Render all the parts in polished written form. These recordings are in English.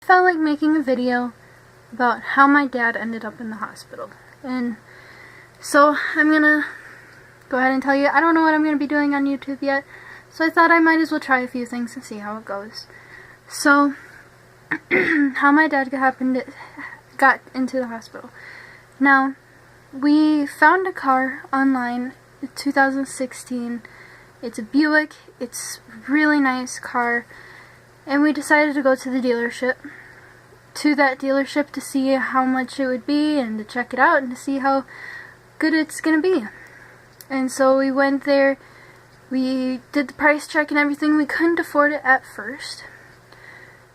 felt like making a video about how my dad ended up in the hospital. And so I'm gonna go ahead and tell you, I don't know what I'm gonna be doing on YouTube yet, so I thought I might as well try a few things and see how it goes. So, how my dad got into the hospital. Now, we found a car online in 2016. It's a Buick. It's a really nice car. And we decided to go to the dealership. To that dealership to see how much it would be and to check it out and to see how good it's gonna be. And so we went there. We did the price check and everything. We couldn't afford it at first.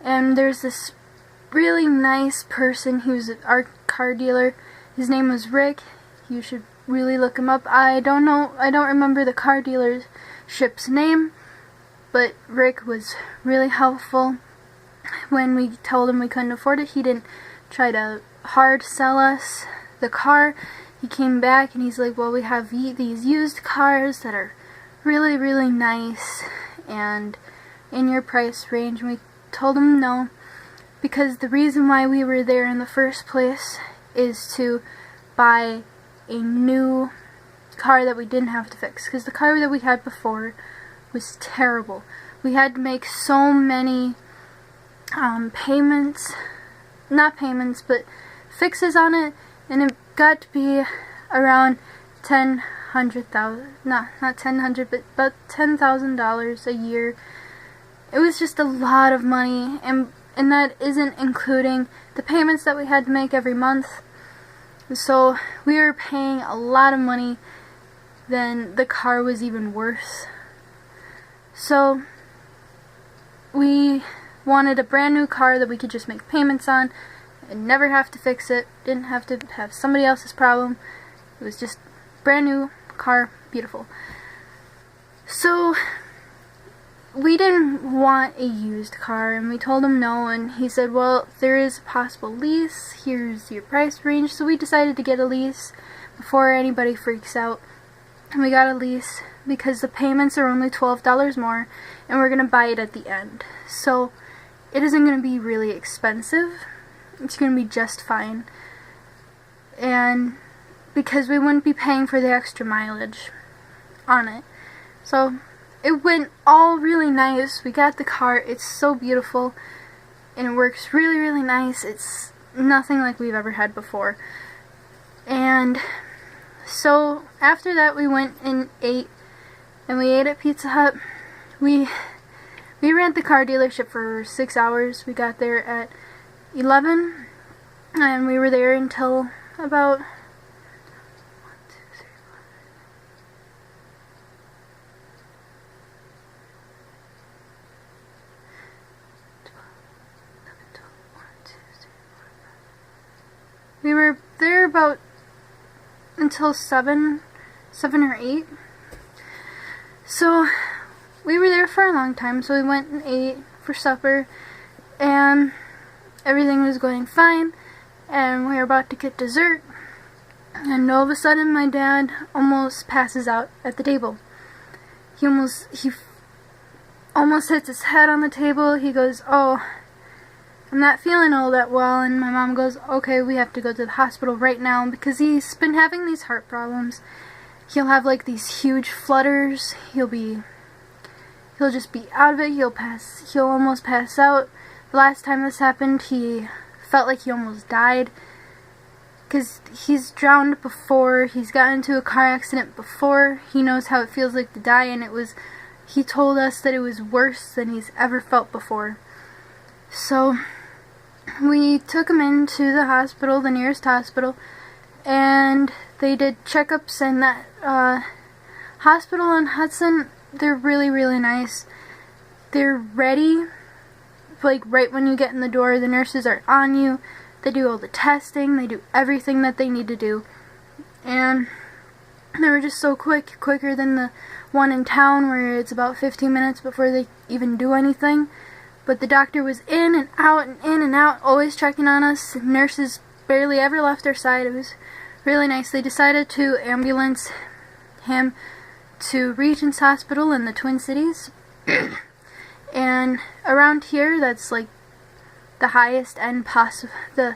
And there's this really nice person who's our car dealer. His name was Rick. You should really look him up. I don't remember the car dealership's name, but Rick was really helpful. When we told him we couldn't afford it, he didn't try to hard sell us the car. He came back and he's like, well, we have these used cars that are really, really nice and in your price range. And we told him no, because the reason why we were there in the first place is to buy a new car that we didn't have to fix, because the car that we had before was terrible. We had to make so many fixes on it, and it got to be around about $10,000 a year. It was just a lot of money, and that isn't including the payments that we had to make every month. So we were paying a lot of money than the car was even worth. So we wanted a brand new car that we could just make payments on and never have to fix it. Didn't have to have somebody else's problem. It was just brand new car, beautiful. So we didn't want a used car, and we told him no, and he said, well, there is a possible lease. Here's your price range. So we decided to get a lease before anybody freaks out. And we got a lease because the payments are only $12 more, and we're going to buy it at the end. So it isn't going to be really expensive. It's going to be just fine. And because we wouldn't be paying for the extra mileage on it. So it went all really nice. We got the car. It's so beautiful. And it works really, really nice. It's nothing like we've ever had before. And so after that we went and ate. And we ate at Pizza Hut. We were at the car dealership for 6 hours. We got there at 11. And we were there until about 7 or 8. So we were there for a long time, so we went and ate for supper, and everything was going fine, and we were about to get dessert, and all of a sudden my dad almost passes out at the table. He almost hits his head on the table. He goes, oh, I'm not feeling all that well, and my mom goes, okay, we have to go to the hospital right now, because he's been having these heart problems. He'll have like these huge flutters. He'll just be out of it. He'll almost pass out. The last time this happened, he felt like he almost died, because he's drowned before. He's gotten into a car accident before. He knows how it feels like to die, and he told us that it was worse than he's ever felt before. So we took him into the hospital, the nearest hospital, and they did checkups, and that hospital in Hudson, they're really, really nice. They're ready, like right when you get in the door. The nurses are on you. They do all the testing. They do everything that they need to do. And they were just so quicker than the one in town where it's about 15 minutes before they even do anything. But the doctor was in and out and in and out, always checking on us. Nurses barely ever left our side. It was really nice. They decided to ambulance him to Regents Hospital in the Twin Cities. And around here, that's like the the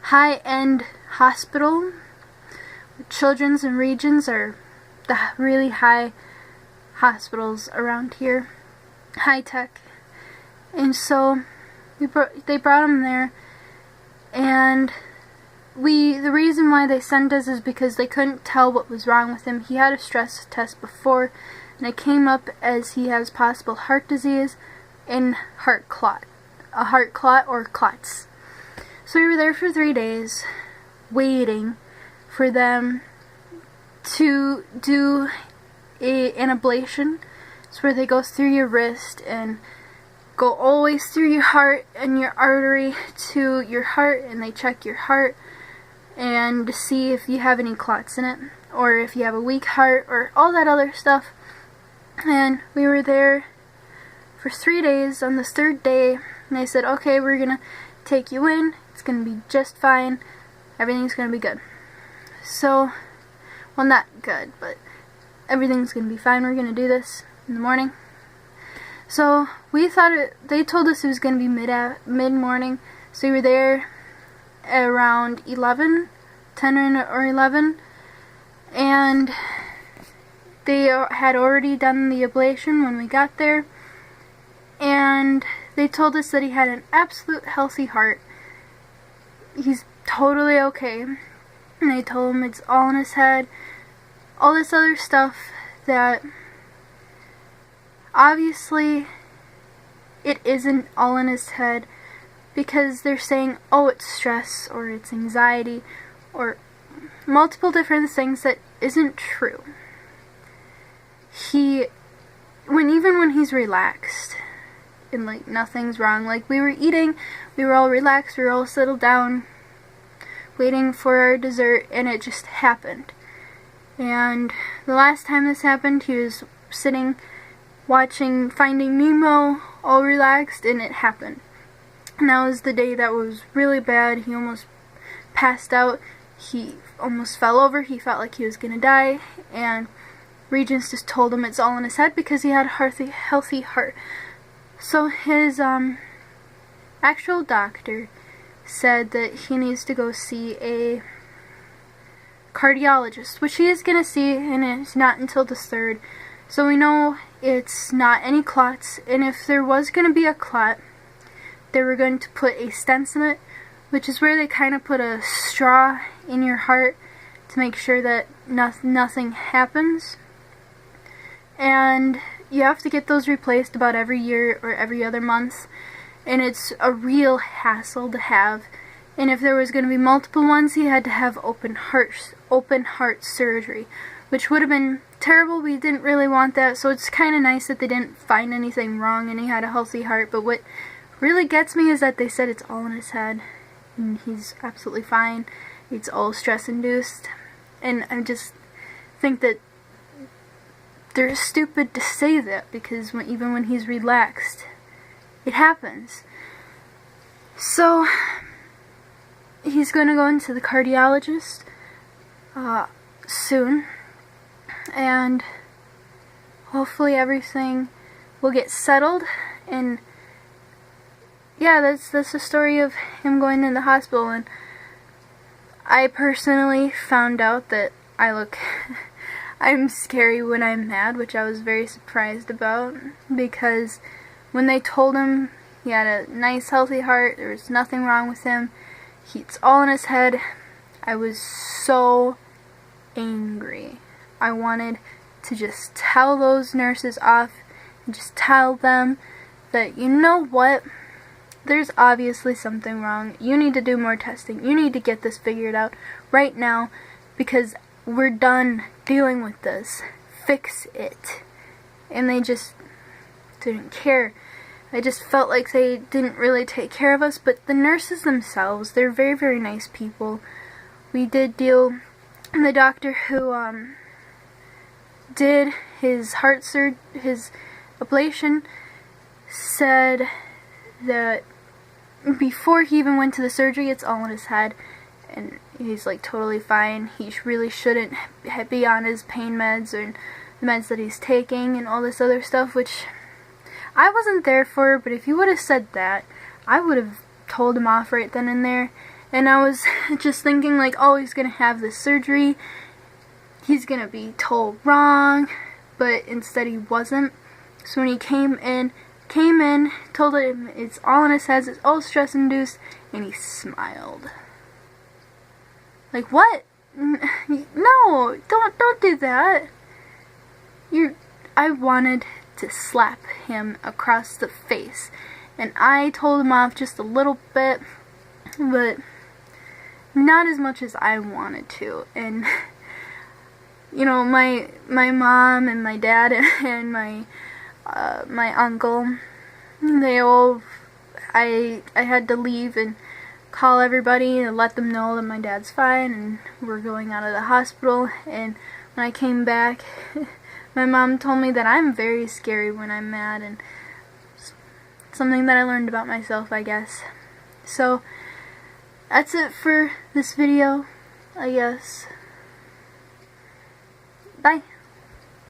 high-end hospital. Children's and Regions are the really high hospitals around here, high tech. And so they brought him there, and the reason why they sent us is because they couldn't tell what was wrong with him. He had a stress test before, and it came up as he has possible heart disease and a heart clot or clots. So we were there for 3 days, waiting for them to do an ablation. It's where they go through your wrist and go always through your heart and your artery to your heart, and they check your heart and to see if you have any clots in it, or if you have a weak heart, or all that other stuff. And we were there for 3 days. On this 3rd day, and they said, okay, we're gonna take you in, it's gonna be just fine, everything's gonna be good. So, well, not good, but everything's gonna be fine, we're gonna do this in the morning. So we thought they told us it was gonna be mid-morning, so we were there around 10 or 11, and they had already done the ablation when we got there, and they told us that he had an absolute healthy heart. He's totally okay, and they told him it's all in his head, all this other stuff that obviously it isn't all in his head, because they're saying, oh, it's stress, or it's anxiety, or multiple different things that isn't true. Even when he's relaxed and like nothing's wrong, like we were eating, we were all relaxed, we were all settled down waiting for our dessert, and it just happened. And the last time this happened, he was sitting watching Finding Nemo, all relaxed, and it happened. And that was the day that was really bad. He almost passed out, he almost fell over, he felt like he was gonna die, and Regents just told him it's all in his head because he had a healthy heart. So his actual doctor said that he needs to go see a cardiologist, which he is going to see, and it's not until the 3rd. So we know it's not any clots, and if there was going to be a clot, they were going to put a stent in it, which is where they kind of put a straw in your heart to make sure that nothing happens. And you have to get those replaced about every year or every other month, and it's a real hassle to have. And if there was going to be multiple ones, he had to have open heart surgery, which would have been terrible. We didn't really want that, so it's kind of nice that they didn't find anything wrong and he had a healthy heart. But what really gets me is that they said it's all in his head, and he's absolutely fine. It's all stress-induced, and I just think that they're stupid to say that, because even when he's relaxed, it happens. So he's going to go into the cardiologist soon, and hopefully everything will get settled. And yeah, that's the story of him going in the hospital. And I personally found out that I'm scary when I'm mad, which I was very surprised about, because when they told him he had a nice healthy heart, there was nothing wrong with him, it's all in his head, I was so angry. I wanted to just tell those nurses off and just tell them that, you know what, there's obviously something wrong. You need to do more testing. You need to get this figured out right now, because we're done dealing with this. Fix it. And they just didn't care. I just felt like they didn't really take care of us. But the nurses themselves, they're very, very nice people. We did deal, the doctor who did his his ablation said that before he even went to the surgery, it's all in his head, and he's like totally fine. He really shouldn't be on his pain meds or the meds that he's taking and all this other stuff, which I wasn't there for. But if you would have said that, I would have told him off right then and there. And I was just thinking like, oh, he's gonna have this surgery, he's gonna be told wrong, but instead he wasn't. So when he came in, told him it's all in his head, it's all stress induced, and he smiled. Like, what? No, don't do that. I wanted to slap him across the face, and I told him off just a little bit, but not as much as I wanted to. And you know, my mom and my dad and my uncle, they all, I had to leave and call everybody and let them know that my dad's fine and we're going out of the hospital. And when I came back, my mom told me that I'm very scary when I'm mad, and something that I learned about myself, I guess. So that's it for this video, I guess. Bye.